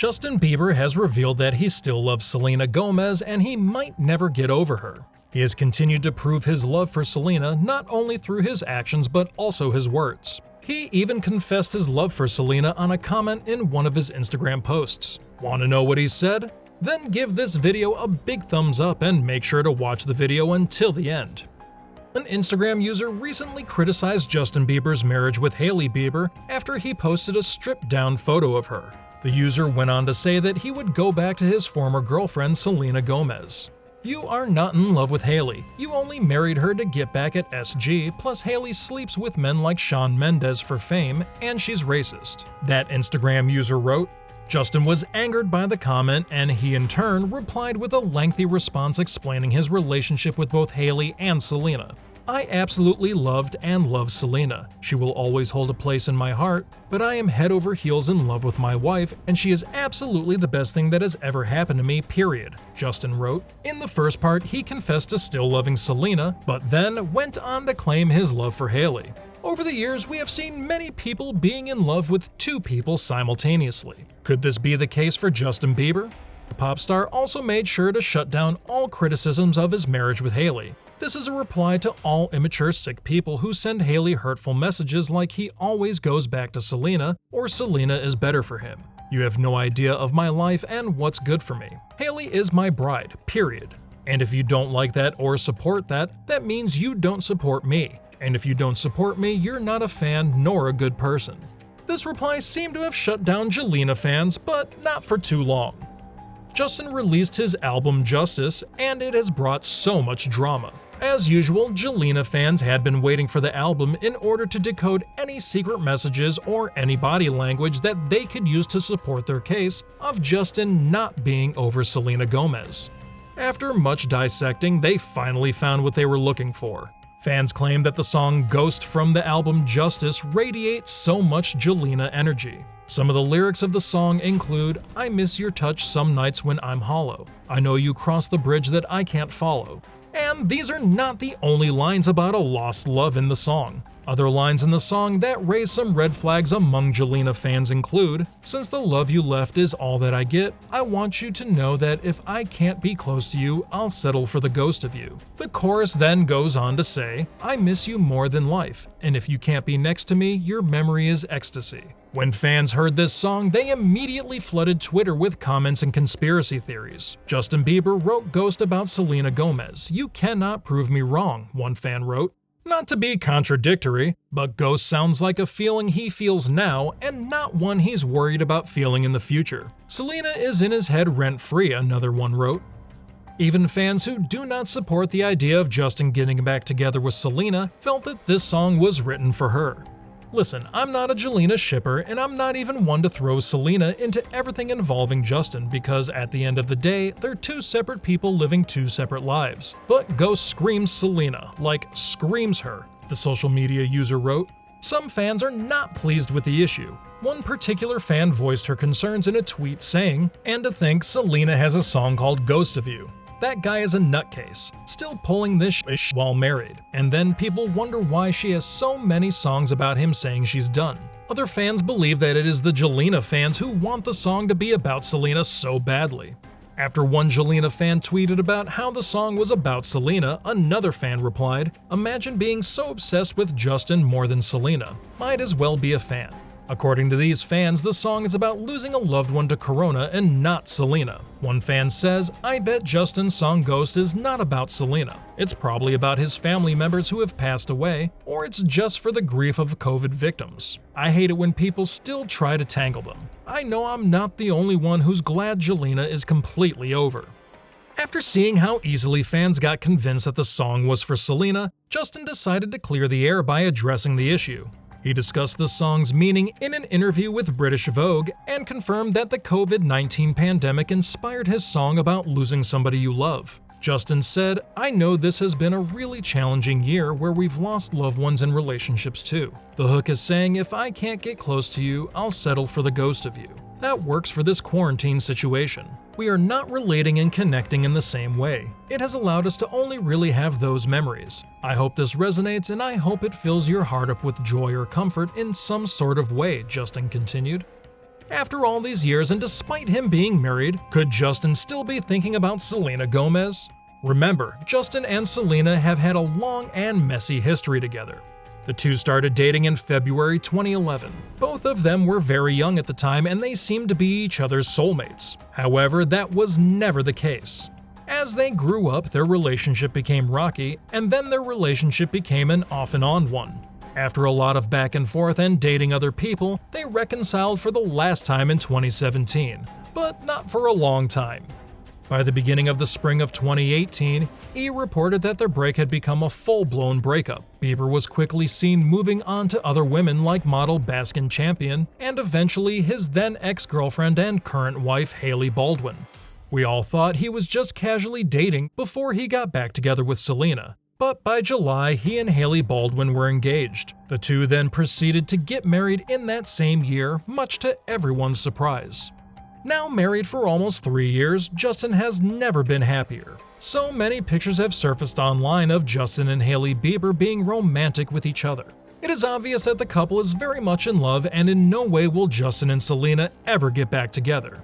Justin Bieber has revealed that he still loves Selena Gomez and he might never get over her. He has continued to prove his love for Selena not only through his actions but also his words. He even confessed his love for Selena on a comment in one of his Instagram posts. Want to know what he said? Then give this video a big thumbs up and make sure to watch the video until the end. An Instagram user recently criticized Justin Bieber's marriage with Hailey Bieber after he posted a stripped-down photo of her. The user went on to say that he would go back to his former girlfriend Selena Gomez. "You are not in love with Hailey. You only married her to get back at SG, plus Hailey sleeps with men like Shawn Mendes for fame, and she's racist," that Instagram user wrote. Justin was angered by the comment, and he in turn replied with a lengthy response explaining his relationship with both Hailey and Selena. "I absolutely loved and love Selena. She will always hold a place in my heart, but I am head over heels in love with my wife, and she is absolutely the best thing that has ever happened to me, period," Justin wrote. In the first part, he confessed to still loving Selena, but then went on to claim his love for Hailey. Over the years, we have seen many people being in love with two people simultaneously. Could this be the case for Justin Bieber? The pop star also made sure to shut down all criticisms of his marriage with Hailey. This is a reply to all immature, sick people who send Hailey hurtful messages like he always goes back to Selena or Selena is better for him. "You have no idea of my life and what's good for me. Hailey is my bride, period. And if you don't like that or support that, that means you don't support me. And if you don't support me, you're not a fan nor a good person." This reply seemed to have shut down Jelena fans, but not for too long. Justin released his album Justice, and it has brought so much drama. As usual, Jelena fans had been waiting for the album in order to decode any secret messages or any body language that they could use to support their case of Justin not being over Selena Gomez. After much dissecting, they finally found what they were looking for. Fans claim that the song Ghost from the album Justice radiates so much Jelena energy. Some of the lyrics of the song include, "I miss your touch some nights when I'm hollow. I know you cross the bridge that I can't follow." And these are not the only lines about a lost love in the song. Other lines in the song that raise some red flags among Jelena fans include, "Since the love you left is all that I get, I want you to know that if I can't be close to you, I'll settle for the ghost of you." The chorus then goes on to say, "I miss you more than life, and if you can't be next to me, your memory is ecstasy." When fans heard this song, they immediately flooded Twitter with comments and conspiracy theories. Justin Bieber wrote Ghost about Selena Gomez. "You cannot prove me wrong," one fan wrote. Not to be contradictory, but Ghost sounds like a feeling he feels now and not one he's worried about feeling in the future. "Selena is in his head rent-free," another one wrote. Even fans who do not support the idea of Justin getting back together with Selena felt that this song was written for her. Listen, I'm not a Jelena shipper, and I'm not even one to throw Selena into everything involving Justin because at the end of the day, they're two separate people living two separate lives. But Ghost screams Selena, like screams her, the social media user wrote. Some fans are not pleased with the issue. One particular fan voiced her concerns in a tweet saying, "And to think Selena has a song called Ghost of You. That guy is a nutcase, still pulling this shit while married. And then people wonder why she has so many songs about him saying she's done." Other fans believe that it is the Jelena fans who want the song to be about Selena so badly. After one Jelena fan tweeted about how the song was about Selena, another fan replied, "Imagine being so obsessed with Justin more than Selena. Might as well be a fan." According to these fans, the song is about losing a loved one to Corona and not Selena. One fan says, "I bet Justin's song Ghost is not about Selena. It's probably about his family members who have passed away, or it's just for the grief of COVID victims. I hate it when people still try to tangle them. I know I'm not the only one who's glad Jelena is completely over." After seeing how easily fans got convinced that the song was for Selena, Justin decided to clear the air by addressing the issue. He discussed the song's meaning in an interview with British Vogue and confirmed that the COVID-19 pandemic inspired his song about losing somebody you love. Justin said, "I know this has been a really challenging year where we've lost loved ones in relationships too. The hook is saying if I can't get close to you, I'll settle for the ghost of you. That works for this quarantine situation. We are not relating and connecting in the same way. It has allowed us to only really have those memories. I hope this resonates and I hope it fills your heart up with joy or comfort in some sort of way," Justin continued. After all these years and despite him being married, could Justin still be thinking about Selena Gomez? Remember, Justin and Selena have had a long and messy history together. The two started dating in February 2011. Both of them were very young at the time and they seemed to be each other's soulmates. However, that was never the case. As they grew up, their relationship became rocky, and then their relationship became an off-and-on one. After a lot of back and forth and dating other people, they reconciled for the last time in 2017, but not for a long time. By the beginning of the spring of 2018, E! reported that their break had become a full-blown breakup. Bieber was quickly seen moving on to other women like model Baskin Champion, and eventually his then ex-girlfriend and current wife Hailey Baldwin. We all thought he was just casually dating before he got back together with Selena. But by July, he and Hailey Baldwin were engaged. The two then proceeded to get married in that same year, much to everyone's surprise. Now married for almost 3 years, Justin has never been happier. So many pictures have surfaced online of Justin and Hailey Bieber being romantic with each other. It is obvious that the couple is very much in love and in no way will Justin and Selena ever get back together.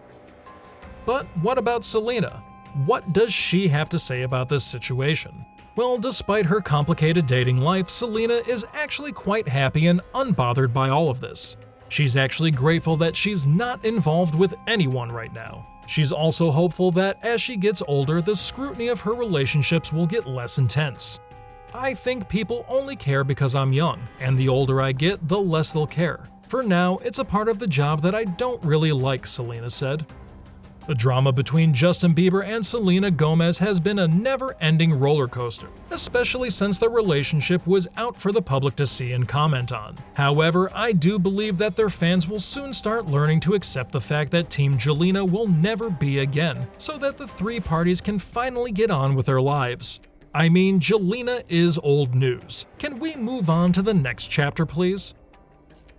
But what about Selena? What does she have to say about this situation? Well, despite her complicated dating life, Selena is actually quite happy and unbothered by all of this. She's actually grateful that she's not involved with anyone right now. She's also hopeful that as she gets older, the scrutiny of her relationships will get less intense. I think people only care because I'm young, and the older I get, the less they'll care. For now, it's a part of the job that I don't really like, Selena said. The drama between Justin Bieber and Selena Gomez has been a never-ending roller coaster, especially since their relationship was out for the public to see and comment on. However, I do believe that their fans will soon start learning to accept the fact that Team Jelena will never be again, so that the three parties can finally get on with their lives. I mean, Jelena is old news. Can we move on to the next chapter, please?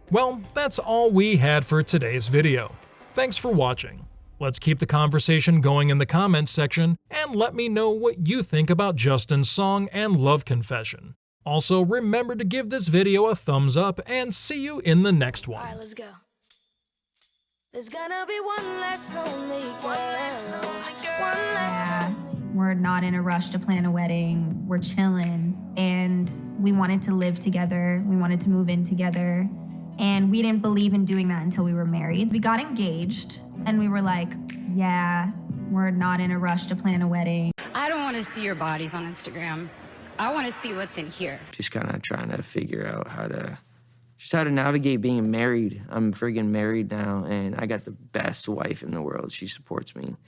Well, that's all we had for today's video. Thanks for watching. Let's keep the conversation going in the comments section, and let me know what you think about Justin's song and love confession. Also, remember to give this video a thumbs up, and see you in the next one. Alright, let's go. There's gonna be one less lonely girl. One less lonely. We're not in a rush to plan a wedding. We're chilling, and we wanted to live together. We wanted to move in together, and we didn't believe in doing that until we were married. We got engaged. And we were like, yeah, we're not in a rush to plan a wedding. I don't want to see your bodies on Instagram. I want to see what's in here. Just kind of trying to figure out how to navigate being married. I'm friggin' married now, and I got the best wife in the world. She supports me.